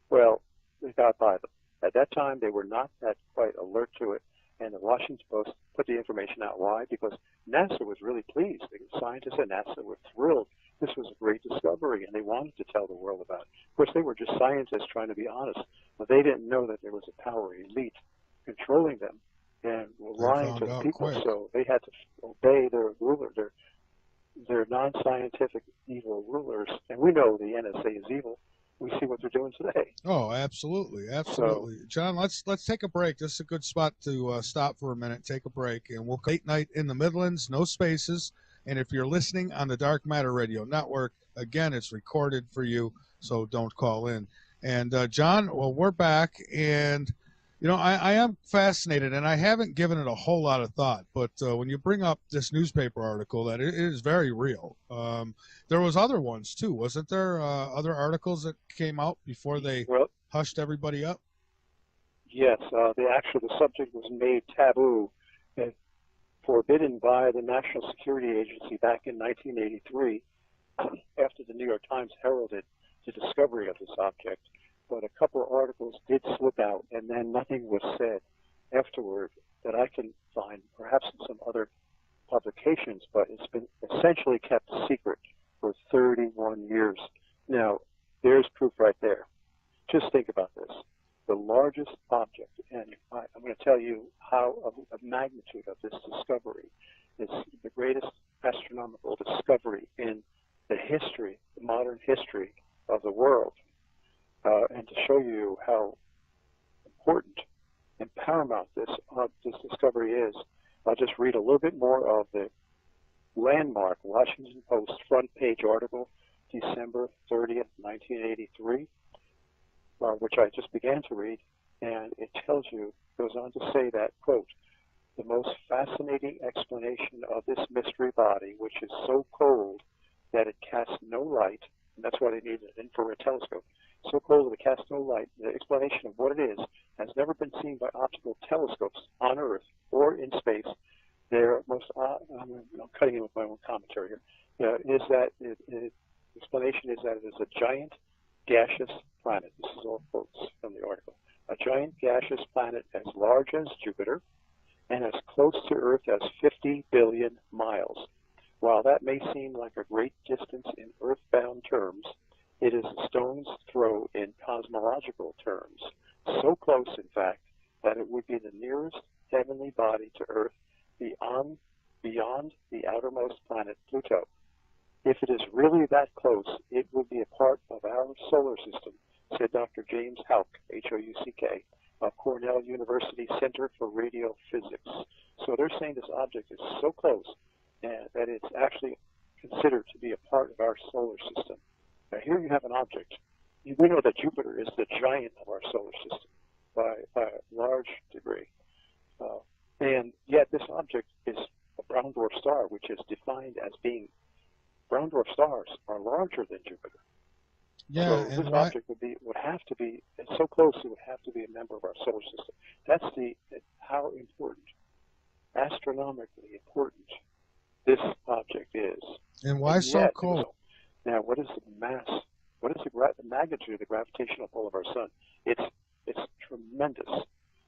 Well, they got by them. At that time, they were not that quite alert to it. And the Washington Post put the information out. Why? Because NASA was really pleased. The scientists at NASA were thrilled. This was a great discovery, and they wanted to tell the world about it. Of course, they were just scientists trying to be honest, but they didn't know that there was a power elite controlling them and were lying to the people. Quick. So they had to obey their ruler, their non-scientific evil rulers. And we know the NSA is evil. We see what they're doing today. Oh, absolutely, absolutely. So, John, let's take a break. This is a good spot to stop for a minute, take a break, and we'll late night in the Midlands, no spaces. And if you're listening on the Dark Matter Radio Network, again, it's recorded for you, so don't call in. And John, well, we're back, and I am fascinated, and I haven't given it a whole lot of thought. But when you bring up this newspaper article, that it is very real. There was other ones too, wasn't there? Other articles that came out before they hushed everybody up. Yes, the subject was made taboo and forbidden by the National Security Agency back in 1983, after the New York Times heralded the discovery of this object. But a couple of articles did slip out, and then nothing was said afterward that I can find, perhaps in some other publications, but it's been essentially kept secret for 31 years. Now, there's proof right there. Just think about this. The largest object, and I'm going to tell you how of magnitude of this discovery. It's the greatest astronomical discovery in the history, the modern history of the world. And to show you how important and paramount this discovery is. I'll just read a little bit more of the landmark Washington Post front page article, December 30th, 1983, which I just began to read, and it goes on to say that, quote, the most fascinating explanation of this mystery body, which is so cold that it casts no light, and that's why they need an infrared telescope, so cold that it casts no light, the explanation of what it is has never been seen by optical telescopes on Earth or in space. Their most, I'm cutting in with my own commentary here, is that the explanation is that it is a giant gaseous planet. This is all quotes from the article. A giant gaseous planet as large as Jupiter and as close to Earth as 50 billion miles. While that may seem like a great distance in earthbound terms, it is a stone's throw in cosmological terms. So close, in fact, that it would be the nearest heavenly body to Earth beyond the outermost planet, Pluto. If it is really that close, it would be a part of our solar system, said Dr. James Houck, H-O-U-C-K, of Cornell University Center for Radiophysics. So they're saying this object is so close that it's actually considered to be a part of our solar system. Now here you have an object. We know that Jupiter is the giant of our solar system by a large degree. And yet this object is a brown dwarf star, which is defined as being, brown dwarf stars are larger than Jupiter. Yeah, so this object would have to be, it's so close it would have to be a member of our solar system. That's how important, astronomically important, this object is. And why so cold? Now, what is the mass? What is the magnitude of the gravitational pull of our sun? It's tremendous.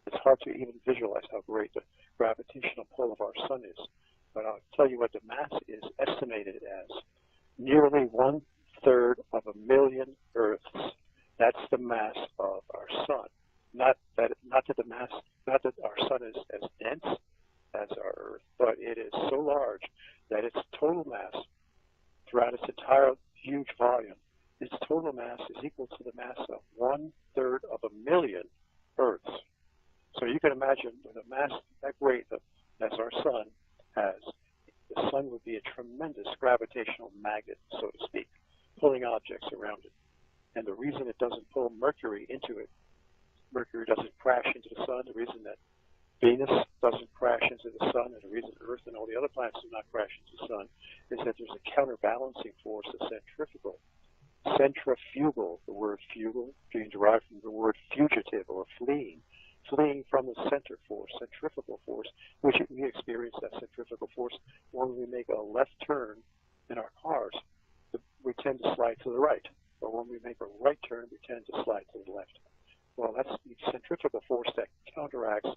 It's hard to even visualize how great the gravitational pull of our sun is. But I'll tell you what the mass is estimated as. Nearly 1/3 of a million Earths. That's the mass of our sun. Not that our sun is as dense as our Earth, but it is so large that its total mass throughout its entire huge volume, its total mass is equal to the mass of 1/3 of a million Earths. So you can imagine with a mass that great as our sun has, the sun would be a tremendous gravitational magnet, so to speak, pulling objects around it. And the reason it doesn't pull Mercury into it, Mercury doesn't crash into the sun, the reason that Venus doesn't crash into the sun, and the reason Earth and all the other planets do not crash into the sun, is that there's a counterbalancing force, a centrifugal, the word fugal being derived from the word fugitive or fleeing from the center force, centrifugal force, which we experience that centrifugal force when we make a left turn in our cars. We tend to slide to the right, or when we make a right turn, we tend to slide to the left. Well, that's the centrifugal force that counteracts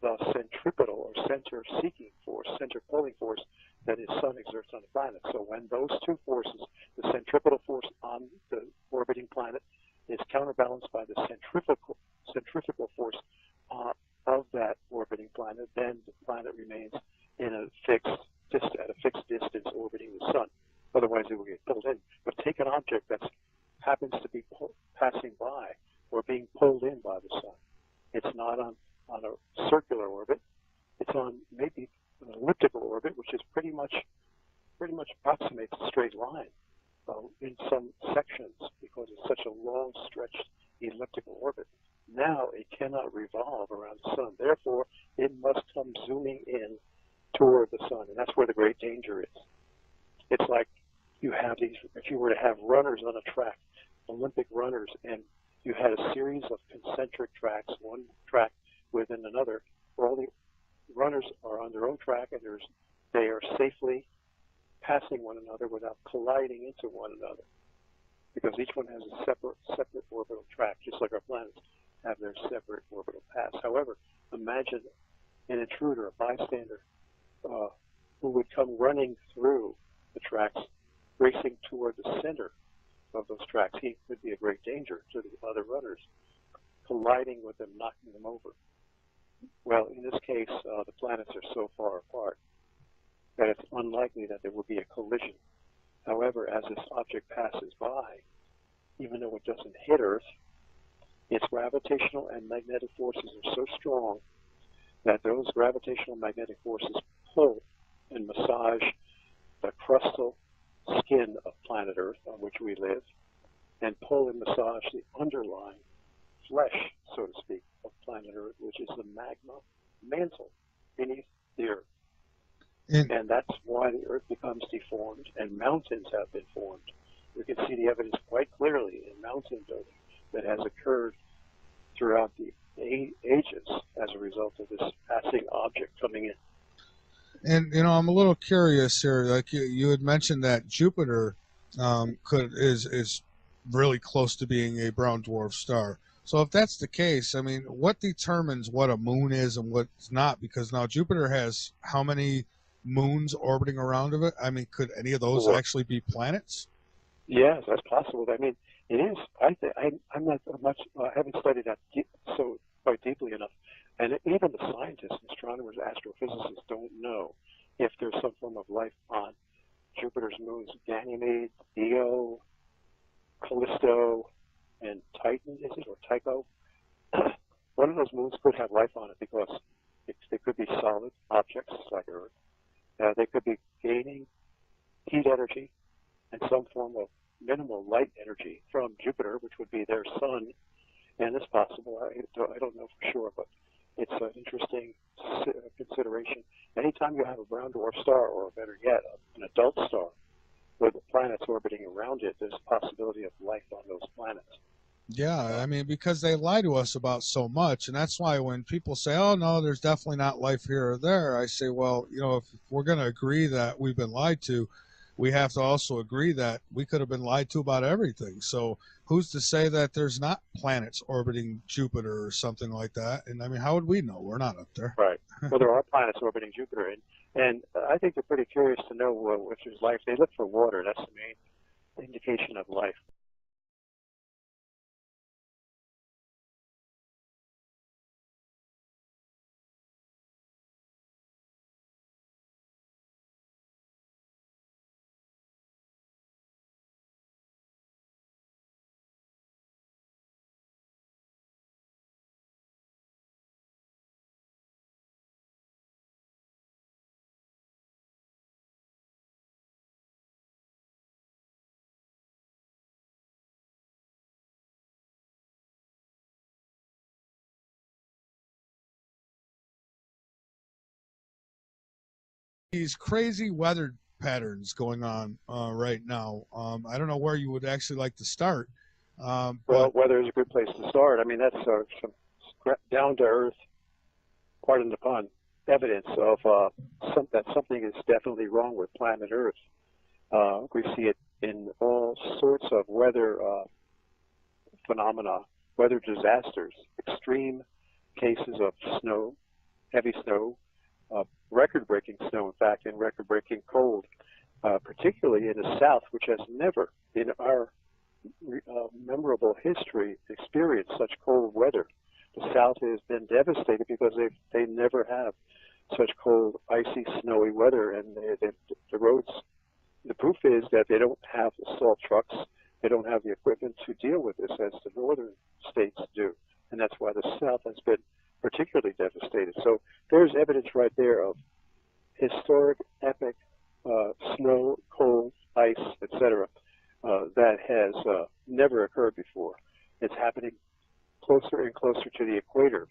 the centripetal or center-seeking force, center-pulling force that the sun exerts on the planet. So when those two forces, the centripetal force on the orbiting planet is counterbalanced by the centrifugal force of that orbiting planet, then the planet remains in at a fixed distance orbiting the sun. Otherwise, it will get pulled in. But take an object that happens to be passing by or being pulled in by the sun. It's not on a circular orbit. It's on maybe an elliptical orbit, which is pretty much approximates a straight line in some sections because it's such a long stretched elliptical orbit. Now it cannot revolve around the sun. Therefore, it must come zooming in toward the sun, and that's where the great danger is. It's like you have these, if you were to have runners on a track, Olympic runners, and you had a series of concentric tracks, one track within another, where all the runners are on their own track and they are safely passing one another without colliding into one another, because each one has a separate orbital track, just like our planets have their separate orbital paths. However, imagine an intruder, a bystander, who would come running through the tracks, racing toward the center of those tracks. He could be a great danger to the other runners, colliding with them, knocking them over. Well, in this case, the planets are so far apart that it's unlikely that there will be a collision. However, as this object passes by, even though it doesn't hit Earth, its gravitational and magnetic forces are so strong that those gravitational magnetic forces pull and massage the crustal skin of planet Earth on which we live, and pull and massage the underlying flesh, so to speak, of planet Earth, which is the magma mantle beneath the Earth. And that's why the Earth becomes deformed and mountains have been formed. We can see the evidence quite clearly in mountain building that has occurred throughout the ages as a result of this passing object coming in. And I'm a little curious here. Like you had mentioned that Jupiter is really close to being a brown dwarf star. So if that's the case, I mean, what determines what a moon is and what's not? Because now Jupiter has how many moons orbiting around of it? I mean, could any of those actually be planets? Yes, that's possible. I mean, it is. I'm not much. I haven't studied that so quite deeply enough. And even the scientists, astronomers, astrophysicists don't know if there's some form of life on Jupiter's moons, Ganymede, Io, Callisto, and Titan, is it, or Tycho? One of those moons could have life on it because they could be solid objects like Earth. They could be gaining heat energy and some form of minimal light energy from Jupiter, which would be their sun. And it's possible. I don't know for sure, but it's an interesting consideration. Anytime you have a brown dwarf star, or better yet, an adult star with planets orbiting around it, there's a possibility of life on those planets. Yeah, I mean, because they lie to us about so much, and that's why when people say, oh, no, there's definitely not life here or there, I say, well, if we're going to agree that we've been lied to, we have to also agree that we could have been lied to about everything. So who's to say that there's not planets orbiting Jupiter or something like that? And I mean, how would we know? We're not up there. Right. Well, there are planets orbiting Jupiter, and I think they're pretty curious to know if there's life. They look for water. That's the main indication of life. These crazy weather patterns going on right now. I don't know where you would actually like to start. Well, weather is a good place to start. I mean, that's some down-to-earth, pardon the pun, evidence of that something is definitely wrong with planet Earth. We see it in all sorts of weather phenomena, weather disasters, extreme cases of snow, heavy snow, record-breaking snow, in fact, and record-breaking cold, particularly in the South, which has never, in our memorable history, experienced such cold weather. The South has been devastated because they never have such cold, icy, snowy weather, and the roads. The proof is that they don't have the salt trucks, they don't have the equipment to deal with this as the northern states do, and that's why the South has been particularly devastated. So there's evidence right there of historic, epic snow, cold, ice, etc. That has never occurred before. It's happening closer and closer to the equator.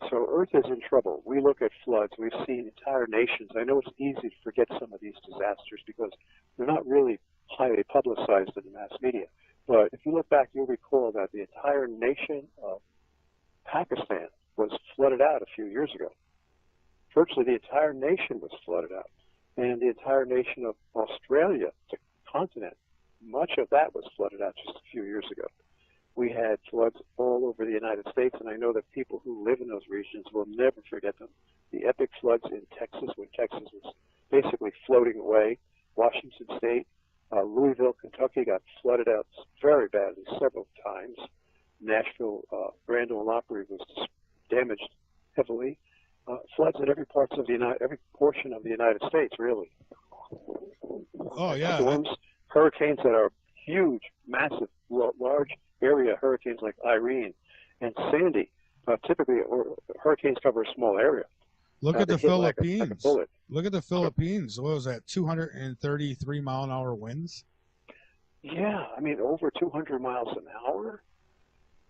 So Earth is in trouble. We look at floods. We've seen entire nations. I know it's easy to forget some of these disasters because they're not really highly publicized in the mass media. But if you look back, you'll recall that the entire nation of Pakistan was flooded out a few years ago. Virtually the entire nation was flooded out. And the entire nation of Australia, the continent, much of that was flooded out just a few years ago. We had floods all over the United States, and I know that people who live in those regions will never forget them. The epic floods in Texas, when Texas was basically floating away. Washington State, Louisville, Kentucky got flooded out very badly several times. Nashville, Grand Ole Opry was damaged heavily. Floods in every portion of the United States, really. Oh yeah. Storms, hurricanes that are huge, massive, large area area, hurricanes like Irene and Sandy, typically hurricanes cover a small area. Look at They the hit like a Philippines. bullet. Look at the Philippines. What was that? 233-mile-an-hour winds. Yeah, I mean, over 200 miles an hour.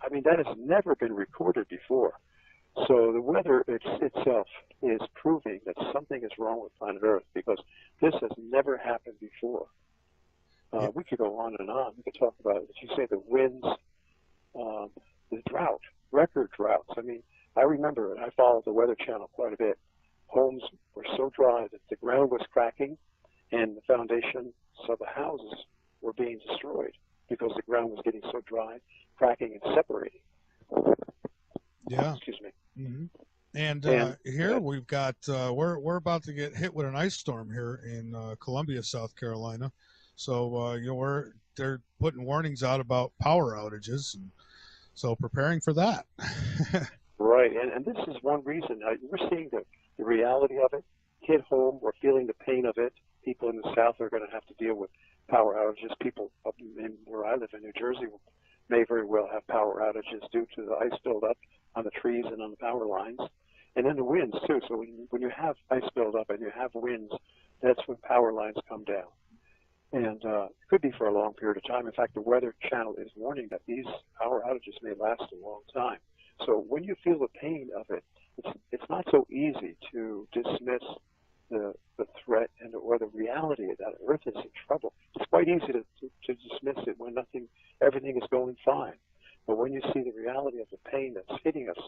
I mean, that has never been recorded before. So the weather itself is proving that something is wrong with planet Earth, because this has never happened before. We could go on and on. We could talk about, as you say, the winds, the drought, record droughts. I mean, I remember, and I followed the Weather Channel quite a bit, homes were so dry that the ground was cracking and the foundations of the houses were being destroyed because the ground was getting so dry, cracking and separating. Yeah. Excuse me. Mm-hmm. And here we've got we're about to get hit with an ice storm here in Columbia, South Carolina. So they're putting warnings out about power outages, and so preparing for that. Right, and this is one reason we're seeing the reality of it hit home. We're feeling the pain of it. People in the South are going to have to deal with power outages. People up in where I live in New Jersey may very well have power outages due to the ice buildup on the trees and on the power lines, and then the winds too. So when you have ice buildup and you have winds, that's when power lines come down, and it could be for a long period of time. In fact, the Weather Channel is warning that these power outages may last a long time. So when you feel the pain of it, it's not so easy to dismiss the threat or the reality that Earth is in trouble. It's quite easy to dismiss it when everything is going fine. But when you see the reality of the pain that's hitting us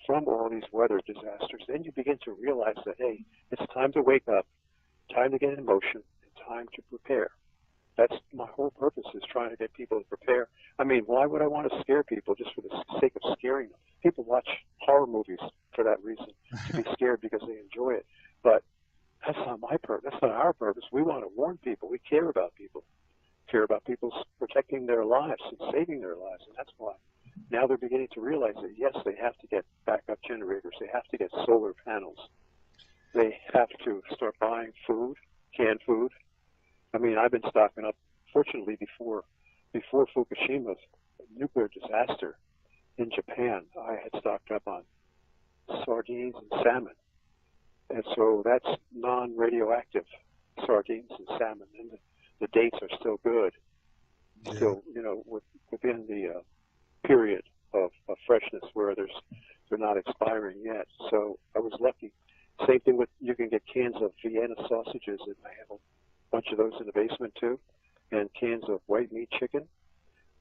from all these weather disasters, then you begin to realize that, hey, it's time to wake up, time to get in motion, and time to prepare. That's my whole purpose, is trying to get people to prepare. I mean, why would I want to scare people just for the sake of scaring them? People watch horror movies for that reason, to be scared because they enjoy it. But that's not my purpose. That's not our purpose. We want to warn people. We care about people. Care about people protecting their lives and saving their lives. And that's why now they're beginning to realize that, yes, they have to get backup generators. They have to get solar panels. They have to start buying food, canned food. I mean, I've been stocking up, fortunately, before Fukushima's nuclear disaster in Japan, I had stocked up on sardines and salmon. And so that's non-radioactive sardines and salmon. And the dates are still good, still, within the period of freshness where they're not expiring yet. So I was lucky. Same thing with, you can get cans of Vienna sausages, and I have a bunch of those in the basement too, and cans of white meat chicken.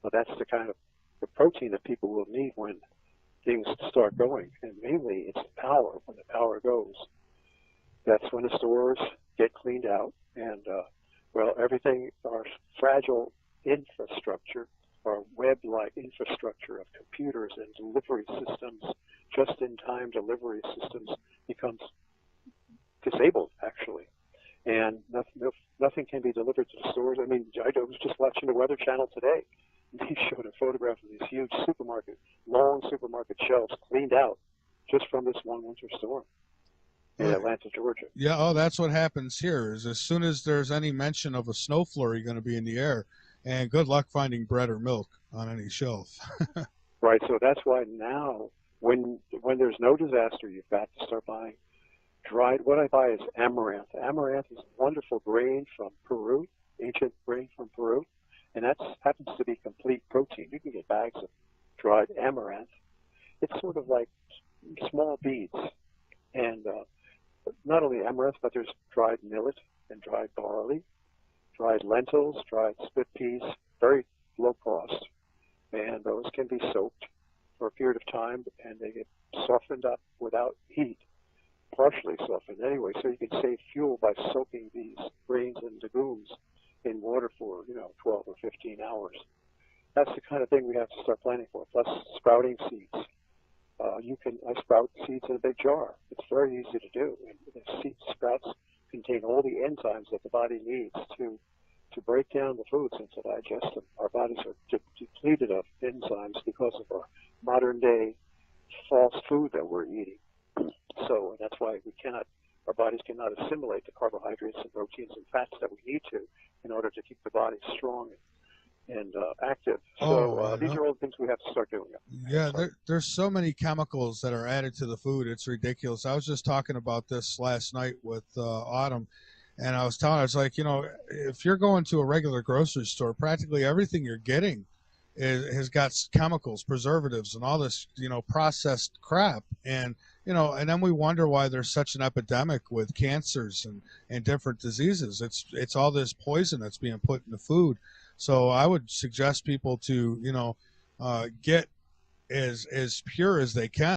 Well, that's the kind of the protein that people will need when things start going, and mainly it's the power. When the power goes, that's when the stores get cleaned out, and everything, our fragile infrastructure, our web-like infrastructure of computers and delivery systems, just-in-time delivery systems, becomes disabled, actually. And nothing can be delivered to the stores. I mean, I was just watching the Weather Channel today. They showed a photograph of these huge long supermarket shelves cleaned out just from this one winter storm in Atlanta, Georgia. Yeah, that's what happens here. Is as soon as there's any mention of a snow flurry going to be in the air, and good luck finding bread or milk on any shelf. Right, so that's why now, when there's no disaster, you've got to start buying dried. What I buy is amaranth. Amaranth is a wonderful grain from Peru, ancient grain from Peru, and that happens to be complete protein. You can get bags of dried amaranth. It's sort of like small beads, and not only amaranth, but there's dried millet and dried barley, dried lentils, dried split peas, very low cost, and those can be soaked for a period of time, and they get softened up without heat, partially softened anyway, so you can save fuel by soaking these grains and legumes in water for 12 or 15 hours. That's the kind of thing we have to start planning for. Plus sprouting seeds. I sprout seeds in a big jar. It's very easy to do. And the seed sprouts contain all the enzymes that the body needs to break down the foods and to digest them. Our bodies are depleted of enzymes because of our modern day false food that we're eating. So that's why our bodies cannot assimilate the carbohydrates and proteins and fats that we need to in order to keep the body strong and active. Oh, So I these know. are all things we have to start doing. Yeah, Sorry. there's so many chemicals that are added to the food. It's ridiculous. I was just talking about this last night with Autumn, and I was telling her, I was like, if you're going to a regular grocery store, practically everything you're getting has got chemicals, preservatives, and all this, processed crap. And then we wonder why there's such an epidemic with cancers and different diseases. It's all this poison that's being put in the food. So I would suggest people to, get as pure as they can.